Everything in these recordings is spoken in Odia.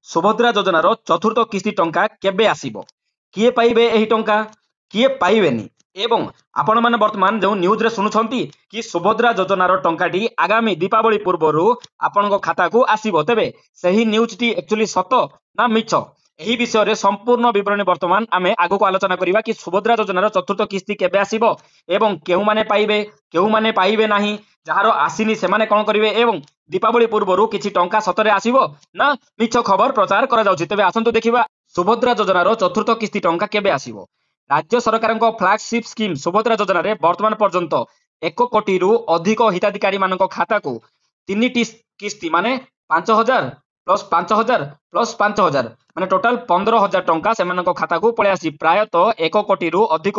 ସୁଭଦ୍ରା ଯୋଜନାର ଚତୁର୍ଥ କିସ୍ତି ଟଙ୍କା କେବେ ଆସିବ? କିଏ ପାଇବେ ଏହି ଟଙ୍କା, କିଏ ପାଇବେନି? ଏବଂ ଆପଣମାନେ ବର୍ତ୍ତମାନ ଯେଉଁ ନ୍ୟୁଜରେ ଶୁଣୁଛନ୍ତି କି ସୁଭଦ୍ରା ଯୋଜନାର ଟଙ୍କାଟି ଆଗାମୀ ଦୀପାବଳି ପୂର୍ବରୁ ଆପଣଙ୍କ ଖାତାକୁ ଆସିବ, ତେବେ ସେହି ନ୍ୟୁଜଟି ଆକ୍ଚୁଆଲି ସତ ନା ମିଛ, ଏହି ବିଷୟରେ ସମ୍ପୂର୍ଣ୍ଣ ବିବରଣୀ ବର୍ତ୍ତମାନ ଆମେ ଆଗକୁ ଆଲୋଚନା କରିବା କି ସୁଭଦ୍ରା ଯୋଜନାର ଚତୁର୍ଥ କିସ୍ତି କେବେ ଆସିବ ଏବଂ କେଉଁମାନେ ପାଇବେ, କେଉଁମାନେ ପାଇବେ ନାହିଁ, ଯାହାର ଆସିନି ସେମାନେ କ'ଣ କରିବେ ଏବଂ ଦୀପାବଳି ପୂର୍ବରୁ କିଛି ଟଙ୍କା ସତରେ ଆସିବ ନା ମିଛ ଖବର ପ୍ରଚାର କରାଯାଉଛି। ତେବେ ଆସନ୍ତୁ ଦେଖିବା ସୁଭଦ୍ରା ଯୋଜନାର ଚତୁର୍ଥ କିସ୍ତି ଟଙ୍କା କେବେ ଆସିବ। ରାଜ୍ୟ ସରକାରଙ୍କ ଫ୍ଲାଗସିପ୍ ସ୍କିମ୍ ସୁଭଦ୍ରା ଯୋଜନାରେ ବର୍ତ୍ତମାନ ପର୍ଯ୍ୟନ୍ତ 1 କୋଟିରୁ ଅଧିକ ହିତାଧିକାରୀମାନଙ୍କ ଖାତାକୁ 3ଟି କିସ୍ତି ମାନେ 5,000 ପ୍ଲସ୍ 5,000 ପ୍ଲସ୍ 5,000 ମାନେ ଟୋଟାଲ 15,000 ଟଙ୍କା ସେମାନଙ୍କ ଖାତାକୁ ପଳେଇ ଆସିଛି। ପ୍ରାୟତଃ 1 କୋଟିରୁ ଅଧିକ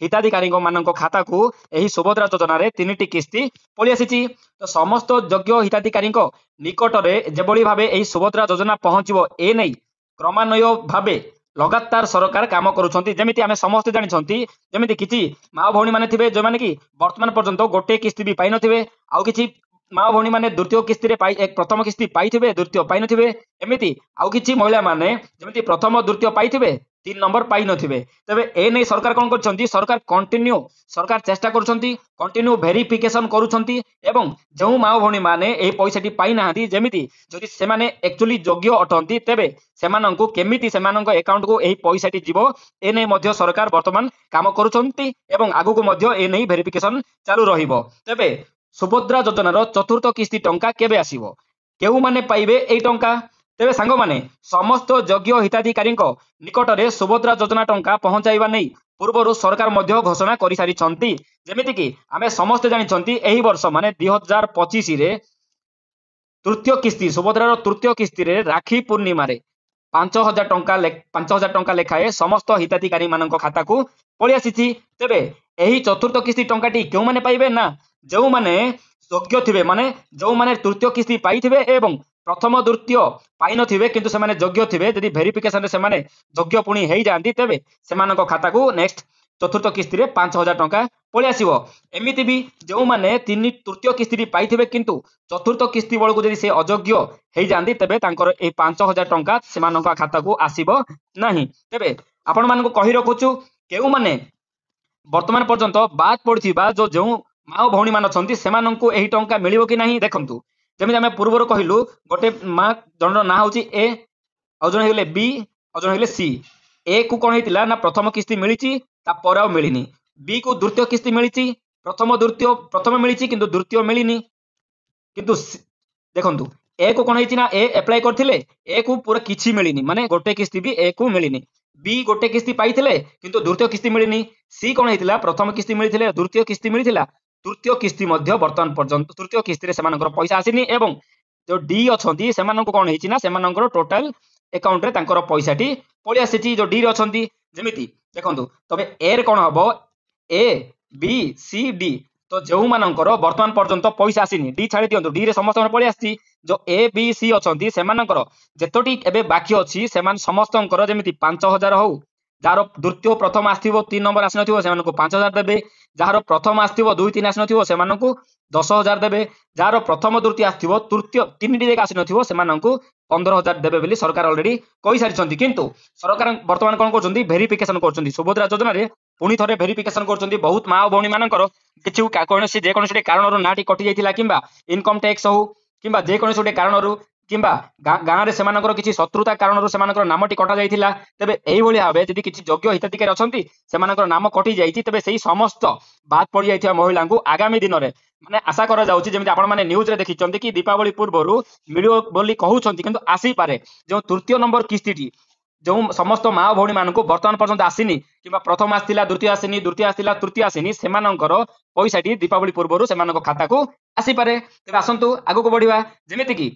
ହିତାଧିକାରୀମାନଙ୍କ ଖାତାକୁ ଏହି ସୁଭଦ୍ରା ଯୋଜନାରେ 3ଟି କିସ୍ତି ପଳେଇ ଆସିଛି। ତ ସମସ୍ତ ଯୋଗ୍ୟ ହିତାଧିକାରୀଙ୍କ ନିକଟରେ ଯେଭଳି ଭାବେ ଏହି ସୁଭଦ୍ରା ଯୋଜନା ପହଞ୍ଚିବ ଏ ନେଇ କ୍ରମାନ୍ୱୟ ଭାବେ ଲଗାତାର ସରକାର କାମ କରୁଛନ୍ତି। ଯେମିତି ଆମେ ସମସ୍ତେ ଜାଣିଛନ୍ତି, ଯେମିତି କିଛି ମା ଭଉଣୀ ମାନେ ଥିବେ ଯେଉଁମାନେ କି ବର୍ତ୍ତମାନ ପର୍ଯ୍ୟନ୍ତ ଗୋଟିଏ କିସ୍ତି ବି ପାଇନଥିବେ, ଆଉ କିଛି ମା ଭଉଣୀ ମାନେ ଦ୍ୱିତୀୟ କିସ୍ତିରେ ପ୍ରଥମ କିସ୍ତି ପାଇଥିବେ, ଦ୍ୱିତୀୟ ପାଇନଥିବେ, ଏମିତି ଆଉ କିଛି ମହିଳା ମାନେ ଯେମିତି ପ୍ରଥମ ଦ୍ୱିତୀୟ ପାଇଥିବେ, 3 ନମ୍ବର ପାଇନଥିବେ। ତେବେ ଏ ନେଇ ସରକାର କ'ଣ କରୁଛନ୍ତି, ସରକାର ଚେଷ୍ଟା କରୁଛନ୍ତି, କଣ୍ଟିନ୍ୟୁ ଭେରିଫିକେସନ କରୁଛନ୍ତି ଏବଂ ଯେଉଁ ମା ଭଉଣୀ ମାନେ ଏହି ପଇସାଟି ପାଇନାହାନ୍ତି, ଯେମିତି ଯଦି ସେମାନେ ଆକ୍ଚୁଆଲି ଯୋଗ୍ୟ ଅଟନ୍ତି, ତେବେ ସେମାନଙ୍କୁ କେମିତି ସେମାନଙ୍କ ଆକାଉଣ୍ଟକୁ ଏହି ପଇସାଟି ଯିବ ଏ ନେଇ ମଧ୍ୟ ସରକାର ବର୍ତ୍ତମାନ କାମ କରୁଛନ୍ତି ଏବଂ ଆଗକୁ ମଧ୍ୟ ଏ ନେଇ ଭେରିଫିକେସନ ଚାଲୁ ରହିବ। ତେବେ ସୁଭଦ୍ରା ଯୋଜନାର ଚତୁର୍ଥ କିସ୍ତି ଟଙ୍କା କେବେ ଆସିବ, କେଉଁମାନେ ପାଇବେ ଏହି ଟଙ୍କା? ତେବେ ସାଙ୍ଗମାନେ ସମସ୍ତ ଯୋଗ୍ୟ ହିତାଧିକାରୀଙ୍କ ନିକଟରେ ସୁଭଦ୍ରା ଯୋଜନା ଟଙ୍କା ପହଞ୍ଚାଇବା ନେଇ ପୂର୍ବରୁ ସରକାର ମଧ୍ୟ ଘୋଷଣା କରିସାରିଛନ୍ତି। ଯେମିତିକି ଆମେ ସମସ୍ତେ ଜାଣିଛନ୍ତି ଏହି ବର୍ଷ ମାନେ 2025ରେ ତୃତୀୟ କିସ୍ତି ସୁଭଦ୍ରାର ତୃତୀୟ କିସ୍ତିରେ ରାକ୍ଷୀ ପୂର୍ଣ୍ଣିମାରେ 5,000 ଟଙ୍କା ଲେଖାଏଁ ସମସ୍ତ ହିତାଧିକାରୀମାନଙ୍କ ଖାତାକୁ ପଳେଇ ଆସିଛି। ତେବେ ଏହି ଚତୁର୍ଥ କିସ୍ତି ଟଙ୍କାଟି କେଉଁମାନେ ପାଇବେ ନା ଯେଉଁମାନେ ଯୋଗ୍ୟ ଥିବେ, ମାନେ ଯେଉଁମାନେ ତୃତୀୟ କିସ୍ତି ପାଇଥିବେ ଏବଂ ପ୍ରଥମ ଦ୍ୱିତୀୟ ପାଇନଥିବେ କିନ୍ତୁ ସେମାନେ ଯୋଗ୍ୟ ଥିବେ, ଯଦି ଭେରିଫିକେସନରେ ସେମାନେ ଯୋଗ୍ୟ ପୁଣି ହେଇଯାଆନ୍ତି, ତେବେ ସେମାନଙ୍କ ଖାତାକୁ ନେକ୍ସଟ ଚତୁର୍ଥ କିସ୍ତିରେ 5,000 ଟଙ୍କା ପଳେଇ ଆସିବ। ଏମିତି ବି ଯେଉଁମାନେ ତୃତୀୟ କିସ୍ତିଟି ପାଇଥିବେ କିନ୍ତୁ ଚତୁର୍ଥ କିସ୍ତି ବେଳକୁ ଯଦି ସେ ଅଯୋଗ୍ୟ ହେଇଯାଆନ୍ତି, ତେବେ ତାଙ୍କର ଏହି 5,000 ଟଙ୍କା ସେମାନଙ୍କ ଖାତାକୁ ଆସିବ ନାହିଁ। ତେବେ ଆପଣମାନଙ୍କୁ କହି ରଖୁଛୁ, କେଉଁମାନେ ବର୍ତ୍ତମାନ ପର୍ଯ୍ୟନ୍ତ ବାଦ ପଡ଼ିଥିବା ଯେଉଁ ମା ଭଉଣୀ ମାନେ ଅଛନ୍ତି ସେମାନଙ୍କୁ ଏହି ଟଙ୍କା ମିଳିବ କି ନାହିଁ ଦେଖନ୍ତୁ। ଯେମିତି ଆମେ ପୂର୍ବରୁ କହିଲୁ, ଗୋଟେ ମା ଜଣର ନାଁ ହେଉଛି ଏ, ଆଉ ଜଣେ ହେଲେ ବି, ଆଉ ଜଣେ ହେଲେ ସି। ଏ କୁ କ'ଣ ହେଇଥିଲା ନା ପ୍ରଥମ କିସ୍ତି ମିଳିଛି, ତାପରେ ଆଉ ମିଳିନି। ବି କୁ ଦ୍ୱିତୀୟ କିସ୍ତି ମିଳିଛି, ପ୍ରଥମ ମିଳିଛି କିନ୍ତୁ ଦ୍ୱିତୀୟ ମିଳିନି। କିନ୍ତୁ ଦେଖନ୍ତୁ ଏ କୁ କ'ଣ ହେଇଛି ନା ଏ ଆପ୍ଲାଏ କରିଥିଲେ, ଏ କୁ ପୁରା କିଛି ମିଳିନି, ମାନେ ଗୋଟେ କିସ୍ତି ବି ଏ କୁ ମିଳିନି। ବି ଗୋଟେ କିସ୍ତି ପାଇଥିଲେ କିନ୍ତୁ ଦ୍ୱିତୀୟ କିସ୍ତି ମିଳିନି। ସି କ'ଣ ହେଇଥିଲା, ପ୍ରଥମ କିସ୍ତି ମିଳିଥିଲେ, ଦ୍ୱିତୀୟ କିସ୍ତି ମିଳିଥିଲା, ତୃତୀୟ କିସ୍ତି ମଧ୍ୟ ବର୍ତ୍ତମାନ ପର୍ଯ୍ୟନ୍ତ ତୃତୀୟ କିସ୍ତିରେ ସେମାନଙ୍କର ପଇସା ଆସିନି ଏବଂ ଯେଉଁ ଡି ଅଛନ୍ତି ସେମାନଙ୍କୁ କ'ଣ ହେଇଛି ନା ସେମାନଙ୍କର ଟୋଟାଲ ଆକାଉଣ୍ଟରେ ତାଙ୍କର ପଇସାଟି ପଳେଇ ଆସିଛି ଯେଉଁ ଡିରେ ଅଛନ୍ତି। ଯେମିତି ଦେଖନ୍ତୁ, ତବେ ଏରେ କ'ଣ ହବ, ଏ ବି ସି ଡି, ତ ଯେଉଁମାନଙ୍କର ବର୍ତ୍ତମାନ ପର୍ଯ୍ୟନ୍ତ ପଇସା ଆସିନି, ଡି ଛାଡ଼ି ଦିଅନ୍ତୁ, ଡି ରେ ସମସ୍ତଙ୍କର ପଳେଇ ଆସିଛି। ଯେଉଁ ଏ ବି ସି ଅଛନ୍ତି ସେମାନଙ୍କର ଯେତୋଟି ଏବେ ବାକି ଅଛି ସେମାନେ ସମସ୍ତଙ୍କର ଯେମିତି 5,000 ହଉ, ଯାହାର ଦ୍ୱିତୀୟ ପ୍ରଥମ ଆସିଥିବ 3 ନମ୍ବର ଆସିନଥିବ ସେମାନଙ୍କୁ 5,000 ଦେବେ, ଯାହାର ପ୍ରଥମ ଆସିଥିବ 2, 3 ଆସିନଥିବ ସେମାନଙ୍କୁ 10,000 ଦେବେ, ଯାହାର ପ୍ରଥମ ଦ୍ୱିତୀୟ ଆସିଥିବ ତୃତୀୟ 3ଟି ଯାକ ଆସିନଥିବ ସେମାନଙ୍କୁ 15,000 ଦେବେ ବୋଲି ସରକାର ଅଲରେଡି କହିସାରିଛନ୍ତି। କିନ୍ତୁ ସରକାର ବର୍ତ୍ତମାନ କ'ଣ କରୁଛନ୍ତି, ଭେରିଫିକେସନ କରୁଛନ୍ତି ସୁଭଦ୍ରା ଯୋଜନାରେ, ପୁଣି ଥରେ ଭେରିଫିକେସନ କରୁଛନ୍ତି। ବହୁତ ମା ଭଉଣୀ ମାନଙ୍କର କିଛି ଯେକୌଣସି କାରଣରୁ ନାଁଟି କଟି ଯାଇଥିଲା କିମ୍ବା ଇନକମ ଟ୍ୟାକ୍ସ ହଉ କିମ୍ବା ଯେକୌଣସି ଗୋଟେ କାରଣରୁ କିମ୍ବା ଗାଁରେ ସେମାନଙ୍କର କିଛି ଶତ୍ରୁତା କାରଣରୁ ସେମାନଙ୍କର ନାମଟି କଟା ଯାଇଥିଲା, ତେବେ ଏଇଭଳି ଭାବେ ଯଦି କିଛି ଯୋଗ୍ୟ ହିତାଧିକାରୀ ଅଛନ୍ତି ସେମାନଙ୍କର ନାମ କଟି ଯାଇଛି, ତେବେ ସେହି ସମସ୍ତ ବାଦ ପଡ଼ିଯାଇଥିବା ମହିଳାଙ୍କୁ ଆଗାମୀ ଦିନରେ ମାନେ ଆଶା କରାଯାଉଛି, ଯେମିତି ଆପଣମାନେ ନ୍ୟୁଜରେ ଦେଖିଛନ୍ତି କି ଦୀପାବଳି ପୂର୍ବରୁ ମିଳିବ ବୋଲି କହୁଛନ୍ତି କିନ୍ତୁ ଆସିପାରେ। ଯେଉଁ ତୃତୀୟ ନମ୍ବର କିସ୍ତିଟି ଯେଉଁ ସମସ୍ତ ମା ଭଉଣୀ ମାନଙ୍କୁ ବର୍ତ୍ତମାନ ପର୍ଯ୍ୟନ୍ତ ଆସିନି କିମ୍ବା ପ୍ରଥମ ଆସିଥିଲା ଦ୍ୱିତୀୟ ଆସିନି, ଦ୍ୱିତୀୟ ଆସିଥିଲା ତୃତୀୟ ଆସିନି, ସେମାନଙ୍କର ପଇସାଟି ଦୀପାବଳି ପୂର୍ବରୁ ସେମାନଙ୍କ ଖାତାକୁ ଆସିପାରେ। ତେବେ ଆସନ୍ତୁ ଆଗକୁ ବଢିବା। ଯେମିତିକି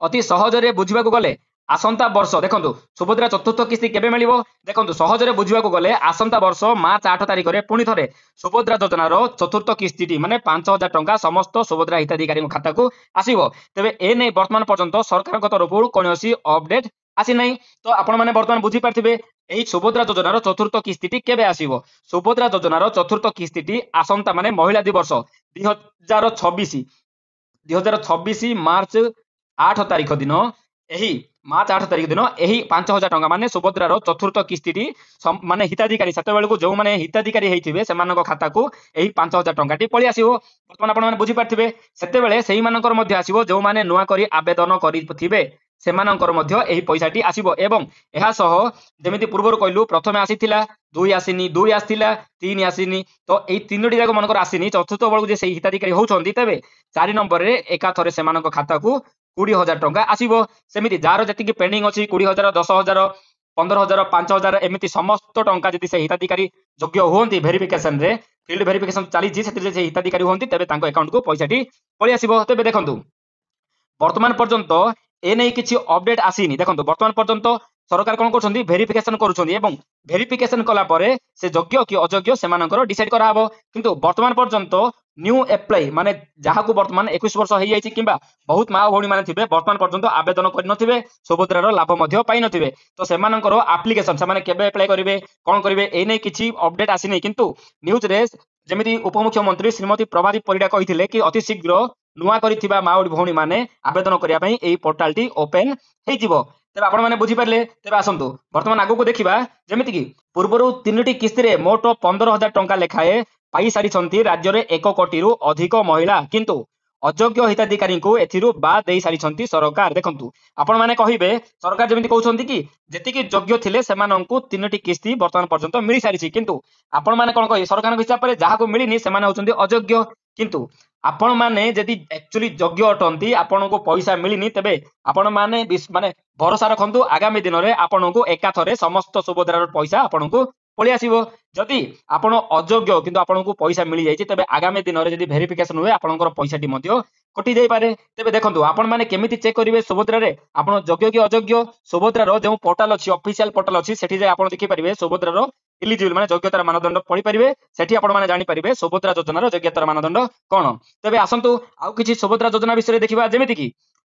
ଅତି ସହଜରେ ବୁଝିବାକୁ ଗଲେ ଆସନ୍ତା ବର୍ଷ ଦେଖନ୍ତୁ ସୁଭଦ୍ରା ଚତୁର୍ଥ କିସ୍ତି କେବେ ମିଳିବ, ଦେଖନ୍ତୁ ସହଜରେ ବୁଝିବାକୁ ଗଲେ ଆସନ୍ତା ବର୍ଷ ମାର୍ଚ୍ଚ 8 ତାରିଖରେ ପୁଣି ଥରେ ସୁଭଦ୍ରା ଯୋଜନାର ଚତୁର୍ଥ କିସ୍ତିଟି ମାନେ 5,000 ଟଙ୍କା ସମସ୍ତ ସୁଭଦ୍ରା ହିତାଧିକାରୀଙ୍କ ଖାତାକୁ ଆସିବ। ତେବେ ଏ ନେଇ ବର୍ତ୍ତମାନ ପର୍ଯ୍ୟନ୍ତ ସରକାରଙ୍କ ତରଫରୁ କୌଣସି ଅପଡେଟ ଆସିନାହିଁ। ତ ଆପଣମାନେ ବର୍ତ୍ତମାନ ବୁଝିପାରିଥିବେ ଏହି ସୁଭଦ୍ରା ଯୋଜନାର ଚତୁର୍ଥ କିସ୍ତିଟି କେବେ ଆସିବ। ସୁଭଦ୍ରା ଯୋଜନାର ଚତୁର୍ଥ କିସ୍ତିଟି ଆସନ୍ତା ମାନେ ମହିଳା ଦିବସ 2026 ମାର୍ଚ୍ଚ 8 ତାରିଖ ଦିନ ଏହି ମାର୍ଚ୍ଚ 8 ତାରିଖ ଦିନ ଏହି 5,000 ଟଙ୍କା ମାନେ ସୁଭଦ୍ରାର ଚତୁର୍ଥ କିସ୍ତିଟି ମାନେ ହିତାଧିକାରୀ ସେତେବେଳକୁ ଯେଉଁମାନେ ହିତାଧିକାରୀ ହେଇଥିବେ ସେମାନଙ୍କ ଖାତାକୁ ଏହି 5,000 ଟଙ୍କାଟି ପଳେଇ ଆସିବ। ବର୍ତ୍ତମାନ ଆପଣମାନେ ବୁଝିପାରିଥିବେ ସେତେବେଳେ ସେଇମାନଙ୍କର ମଧ୍ୟ ଆସିବ ଯେଉଁମାନେ ନୂଆ କରି ଆବେଦନ କରିଥିବେ ସେମାନଙ୍କର ମଧ୍ୟ ଏହି ପଇସାଟି ଆସିବ ଏବଂ ଏହା ସହ ଯେମିତି ପୂର୍ବରୁ କହିଲୁ ପ୍ରଥମେ ଆସିଥିଲା 2 ଆସିନି 2 ଆସିଥିଲା 3 ଆସିନି ତ ଏଇ ତିନୋଟି ଯାକ ମନେକର ଆସିନି ଚତୁର୍ଥ ବେଳକୁ ଯେ ସେଇ ହିତାଧିକାରୀ ହଉଛନ୍ତି ତେବେ 4 ନମ୍ବରରେ ଏକାଥରେ ସେମାନଙ୍କ ଖାତାକୁ 20,000 ଟଙ୍କା ଆସିବ। ସେମିତି ଯାହାର ଯେତିକି ପେଣ୍ଡିଂ ଅଛି 20,000 10,000 15,000 5,000 ଏମିତି ସମସ୍ତ ଟଙ୍କା ଯଦି ସେ ହିତାଧିକାରୀ ଯୋଗ୍ୟ ହୁଅନ୍ତି ଭେରିଫିକେସନରେ ଫିଲ୍ଡ ଭେରିଫିକେସନ ଚାଲିଛି ସେଥିରେ ସେ ହିତାଧିକାରୀ ହୁଅନ୍ତି ତେବେ ତାଙ୍କ ଆକାଉଣ୍ଟକୁ ପଇସାଟି ପଳେଇ ଆସିବ। ତେବେ ଦେଖନ୍ତୁ ବର୍ତ୍ତମାନ ପର୍ଯ୍ୟନ୍ତ ଏ ନେଇ କିଛି ଅପଡେଟ ଆସିନି। ଦେଖନ୍ତୁ ବର୍ତ୍ତମାନ ପର୍ଯ୍ୟନ୍ତ ସରକାର କଣ କରୁଛନ୍ତି ଭେରିଫିକେସନ କରୁଛନ୍ତି ଏବଂ ଭେରିଫିକେସନ କଲା ପରେ ସେ ଯୋଗ୍ୟ କି ଅଯୋଗ୍ୟ ସେମାନଙ୍କର ଡିସାଇଡ କରାହବ। କିନ୍ତୁ ବର୍ତ୍ତମାନ ପର୍ଯ୍ୟନ୍ତ ନ୍ୟୁ ଆପ୍ଲାଇ ମାନେ ଯାହାକୁ ବର୍ତ୍ତମାନ 21 ବର୍ଷ ହେଇଯାଇଛି କିମ୍ବା ବହୁତ ମା ଭଉଣୀ ମାନେ ଥିବେ ବର୍ତ୍ତମାନ ପର୍ଯ୍ୟନ୍ତ ଆବେଦନ କରିନଥିବେ ସୁଭଦ୍ରାର ଲାଭ ମଧ୍ୟ ପାଇନଥିବେ ତ ସେମାନଙ୍କର ଆପ୍ଲିକେସନ ସେମାନେ କେବେ ଆପ୍ଲାଏ କରିବେ କଣ କରିବେ ଏ ନେଇ କିଛି ଅପଡେଟ ଆସିନି। କିନ୍ତୁ ନ୍ୟୁଜରେ ଯେମିତି ଉପମୁଖ୍ୟମନ୍ତ୍ରୀ ଶ୍ରୀମତୀ ପ୍ରଭାତୀ ପରିଡା କହିଥିଲେ କି ଅତି ଶୀଘ୍ର ନୂଆ କରିଥିବା ମା ଭଉଣୀ ମାନେ ଆବେଦନ କରିବା ପାଇଁ ଏହି ପୋର୍ଟାଲଟି ଓପେନ ହେଇଯିବ। ତେବେ ଆପଣ ମାନେ ବୁଝିପାରିଲେ। ତେବେ ଆସନ୍ତୁ ବର୍ତ୍ତମାନ ଆଗକୁ ଦେଖିବା ଯେମିତିକି ପୂର୍ବରୁ 3ଟି କିସ୍ତିରେ ମୋଟ 15,000 ଟଙ୍କା ଲେଖାଏ ପାଇସାରିଛନ୍ତି ରାଜ୍ୟରେ 1 କୋଟିରୁ ଅଧିକ ମହିଳା କିନ୍ତୁ ଅଯୋଗ୍ୟ ହିତାଧିକାରୀଙ୍କୁ ଏଥିରୁ ବାଦ ଦେଇ ସାରିଛନ୍ତି ସରକାର। ଦେଖନ୍ତୁ ଆପଣ ମାନେ କହିବେ ସରକାର ଯେମିତି କହୁଛନ୍ତି କି ଯେତିକି ଯୋଗ୍ୟ ଥିଲେ ସେମାନଙ୍କୁ 3ଟି କିସ୍ତି ବର୍ତ୍ତମାନ ପର୍ଯ୍ୟନ୍ତ ମିଳି ସାରିଛି କିନ୍ତୁ ଆପଣ ମାନେ କଣ କହିବେ ସରକାରଙ୍କ ହିସାବରେ ଯାହାକୁ ମିଳିନି ସେମାନେ ହଉଛନ୍ତି ଅଯୋଗ୍ୟ। କିନ୍ତୁ ଆପଣ ମାନେ ଯଦି ଆକ୍ଚୁଆଲି ଯୋଗ୍ୟ ଅଟନ୍ତି ଆପଣଙ୍କୁ ପଇସା ମିଳିନି ତେବେ ଆପଣ ମାନେ ମାନେ ଭରସା ରଖନ୍ତୁ ଆଗାମୀ ଦିନରେ ଆପଣଙ୍କୁ ଏକାଥରେ ସମସ୍ତ ସୁଭଦ୍ରାର ପଇସା ଆପଣଙ୍କୁ ପଳେଇ ଆସିବ। ଯଦି ଆପଣ ଅଯୋଗ୍ୟ କିନ୍ତୁ ଆପଣଙ୍କୁ ପଇସା ମିଳି ଯାଇଛି ତେବେ ଆଗାମୀ ଦିନରେ ଯଦି ଭେରିଫିକେସନ ହୁଏ ଆପଣଙ୍କର ପଇସାଟି ମଧ୍ୟ କଟି ଯାଇପାରେ। ତେବେ ଦେଖନ୍ତୁ ଆପଣ ମାନେ କେମିତି ଚେକ୍ କରିବେ ସୁଭଦ୍ରାରେ ଆପଣ ଯୋଗ୍ୟ କି ଅଯୋଗ୍ୟ ସୁଭଦ୍ରାର ଯେଉଁ ପୋର୍ଟାଲ ଅଛି ଅଫିସିଆଲ ପୋର୍ଟାଲ ଅଛି ସେଠି ଯାଇ ଆପଣ ଦେଖିପାରିବେ ସୁଭଦ୍ରାର ଇଲିଜିବଲ ମାନେ ଯୋଗ୍ୟତାର ମାନଦଣ୍ଡ ପଢିପାରିବେ ସେଠି ଆପଣ ମାନେ ଜାଣିପାରିବେ ସୁଭଦ୍ରା ଯୋଜନାର ଯୋଗ୍ୟତାର ମାନଦଣ୍ଡ କଣ। ତେବେ ଆସନ୍ତୁ ଆଉ କିଛି ସୁଭଦ୍ରା ଯୋଜନା ବିଷୟରେ ଦେଖିବା ଯେମିତି କି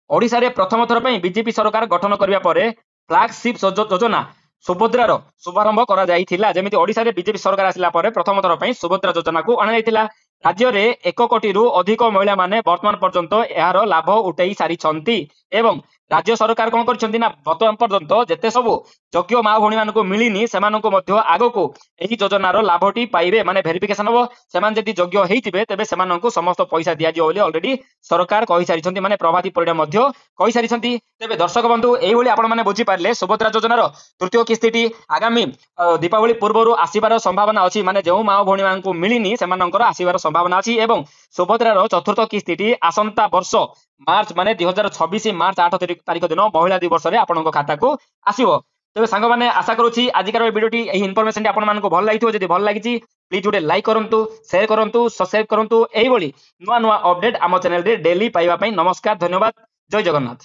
ଓଡ଼ିଶାରେ ପ୍ରଥମ ଥର ପାଇଁ ବିଜେପି ସରକାର ଗଠନ କରିବା ପରେ ଫ୍ଲାଗସିପ୍ ଯୋଜନା ସୁଭଦ୍ରାର ଶୁଭାରମ୍ଭ କରାଯାଇଥିଲା। ଯେମିତି ଓଡ଼ିଶାରେ ବିଜେପି ସରକାର ଆସିଲା ପରେ ପ୍ରଥମ ଥର ପାଇଁ ସୁଭଦ୍ରା ଯୋଜନାକୁ ଅଣାଯାଇଥିଲା। ରାଜ୍ୟରେ 1 କୋଟିରୁ ଅଧିକ ମହିଳା ମାନେ ବର୍ତ୍ତମାନ ପର୍ଯ୍ୟନ୍ତ ଏହାର ଲାଭ ଉଠାଇ ସାରିଛନ୍ତି ଏବଂ ରାଜ୍ୟ ସରକାର କଣ କରିଛନ୍ତି ନା ବର୍ତ୍ତମାନ ପର୍ଯ୍ୟନ୍ତ ଯେତେ ସବୁ ଯୋଗ୍ୟ ମା ଭଉଣୀ ମାନଙ୍କୁ ମିଳିନି ସେମାନଙ୍କୁ ମଧ୍ୟ ଆଗକୁ ଏହି ଯୋଜନାର ଲାଭଟି ପାଇବେ ମାନେ ଭେରିଫିକେସନ ହବ ସେମାନେ ଯଦି ଯୋଗ୍ୟ ହେଇଥିବେ ତେବେ ସେମାନଙ୍କୁ ସମସ୍ତ ପଇସା ଦିଆଯିବ ବୋଲି ଅଲରେଡି ସରକାର କହିସାରିଛନ୍ତି ମାନେ ପ୍ରଭାତୀ ପରିଡା ମଧ୍ୟ କହିସାରିଛନ୍ତି। ତେବେ ଦର୍ଶକ ବନ୍ଧୁ ଏଇଭଳି ଆପଣ ମାନେ ବୁଝିପାରିଲେ ସୁଭଦ୍ରା ଯୋଜନାର ତୃତୀୟ କିସ୍ତିଟି ଆଗାମୀ ଦୀପାବଳି ପୂର୍ବରୁ ଆସିବାର ସମ୍ଭାବନା ଅଛି ମାନେ ଯେଉଁ ମା ଭଉଣୀ ମାନଙ୍କୁ ମିଳିନି ସେମାନଙ୍କର ଆସିବାର ସମ୍ଭାବନା ଅଛି ଏବଂ ସୁଭଦ୍ରାର ଚତୁର୍ଥ କିସ୍ତିଟି ଆସନ୍ତା ବର୍ଷ ମାର୍ଚ୍ଚ ମାନେ 2026 ମାର୍ଚ୍ଚ 8 ତାରିଖ ଦିନ ମହିଳା ଦିବସରେ ଆପଣଙ୍କ ଖାତାକୁ ଆସିବ। ତେବେ ସାଙ୍ଗମାନେ ଆଶା କରୁଛି ଆଜିକାର এই ଭିଡିଓଟି ଏହି ইনফরমেশনটি ଆପଣମାନଙ୍କୁ ଭଲ ଲାଗିଥିବ। ଯଦି ଭଲ ଲାଗିଛି ପ୍ଲିଜ ଗୋଟେ ଲାଇକ୍ କରନ୍ତୁ ସେୟାର କରନ୍ତୁ ସବସ୍କ୍ରାଇବ କରନ୍ତୁ। ଏଇଭଳି ନୂଆ ନୂଆ ଅପଡେଟ ଆମ ଚ୍ୟାନେଲରେ ଡେଲି ପାଇବା ପାଇଁ। ନମସ୍କାର ଧନ୍ୟବାଦ ଜୟ ଜଗନ୍ନାଥ।